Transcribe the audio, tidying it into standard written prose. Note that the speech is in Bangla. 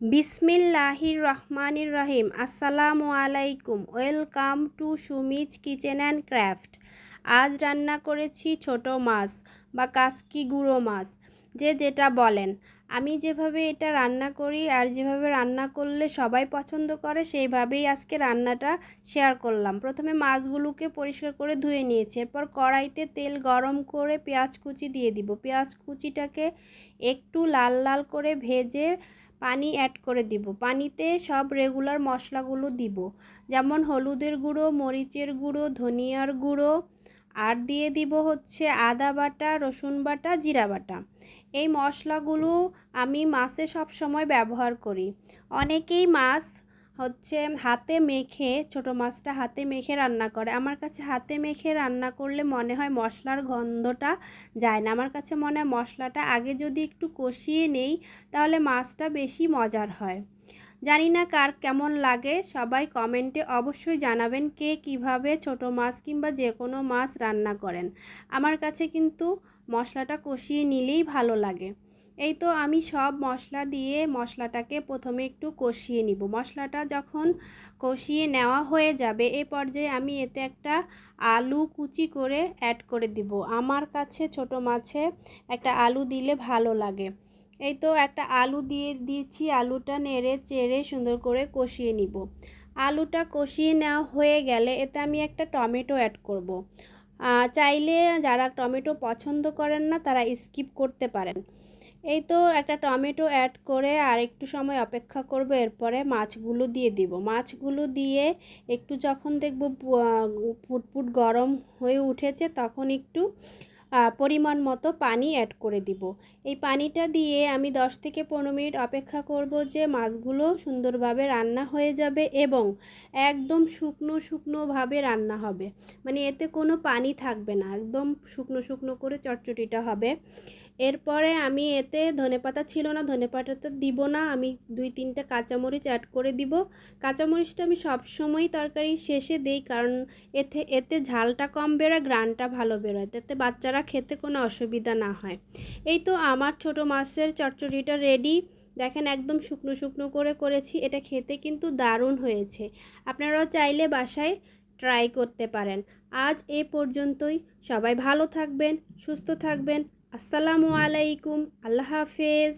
বিসমিল্লাহির রহমানির রহিম। আসসালামু আলাইকুম। Welcome to Sumi's kitchen and craft. আজ রান্না করেছি ছোট মাছ বা কাসকি গুঁড়ো মাছ, যে যেটা বলেন। আমি যেভাবে এটা রান্না করি আর যেভাবে রান্না করলে সবাই পছন্দ করে সেইভাবেই আজকে রান্নাটা শেয়ার করলাম। প্রথমে মাছগুলোকে পরিষ্কার করে ধুয়ে নিয়েছি। এরপর কড়াইতে তেল গরম করে পেঁয়াজ কুচি দিয়ে দিব। পেঁয়াজ কুচিটাকে একটু লাল লাল করে ভেজে পানি অ্যাড করে দিব। পানিতে সব রেগুলার মশলাগুলো দিব, যেমন হলুদের গুঁড়ো, মরিচের গুঁড়ো, ধনিয়ার গুঁড়ো, আর দিয়ে দিব হচ্ছে আদা বাটা, রসুন বাটা, জিরা বাটা। এই মশলাগুলো আমি মাছে সব সময় ব্যবহার করি। অনেকেই মাছ হচ্ছে হাতে মেখে, ছোটো মাছটা হাতে মেখে রান্না করে। আমার কাছে হাতে মেখে রান্না করলে মনে হয় মশলার গন্ধটা যায় না। আমার কাছে মনে হয় মশলাটা আগে যদি একটু কষিয়ে নেই তাহলে মাছটা বেশি মজার হয়। জানি না কার কেমন লাগে, সবাই কমেন্টে অবশ্যই জানাবেন কে কিভাবে ছোট মাছ কিংবা যে কোনো মাছ রান্না করেন। আমার কাছে কিন্তু মশলাটা কষিয়ে নিলেই ভালো লাগে। এই তো আমি সব মশলা দিয়ে মশলাটাকে প্রথমে একটু কষিয়ে নিব। মশলাটা যখন কষিয়ে নেওয়া হয়ে যাবে এ পর্যায়ে আমি এতে একটা আলু কুচি করে অ্যাড করে দিব। আমার কাছে ছোট মাছে একটা আলু দিলে ভালো লাগে। এই তো একটা আলু দিয়ে দিচ্ছি। আলুটা নেড়ে চেড়ে সুন্দর করে কষিয়ে নিব। আলুটা কষিয়ে নেওয়া হয়ে গেলে এতে আমি একটা টমেটো অ্যাড করব। চাইলে যারা টমেটো পছন্দ করেন না তারা স্কিপ করতে পারেন। এই তো একটা টমেটো অ্যাড করে আর একটু সময় অপেক্ষা করব। এরপরে মাছগুলো দিয়ে দিব। মাছগুলো দিয়ে একটু যখন দেখব ফুটফুট গরম হয়ে উঠেছে তখন একটু পরিমাণ মতো পানি অ্যাড করে দিব। এই পানিটা দিয়ে আমি 10 থেকে 15 মিনিট অপেক্ষা করব যে মাছগুলো সুন্দরভাবে রান্না হয়ে যাবে এবং একদম শুকনো শুকনোভাবে রান্না হবে। মানে এতে কোনো পানি থাকবে না, একদম শুকনো শুকনো করে চটচটিটা হবে। এরপরে আমি এতে ধনেপাতা ছিল না, ধনেপাতাটা দিব না। আমি 2-3টা কাঁচামরিচ অ্যাড করে দিব। কাঁচামরিচটা আমি সবসময়ই তরকারি শেষে দিই, কারণ এতে ঝালটা কম বেরোয়, গ্রানটা ভালো বেরোয়, যাতে বাচ্চারা খেতে কোনো অসুবিধা না হয়। এই তো আমার ছোট মাছের চচ্চড়িটা রেডি। দেখেন একদম শুকনো শুকনো করে করেছি। এটা খেতে কিন্তু দারুণ হয়েছে। আপনারাও চাইলে বাসায় ট্রাই করতে পারেন। আজ এ পর্যন্তই। সবাই ভালো থাকবেন, সুস্থ থাকবেন। আসসালামু আলাইকুম। আল্লাহ হাফেজ।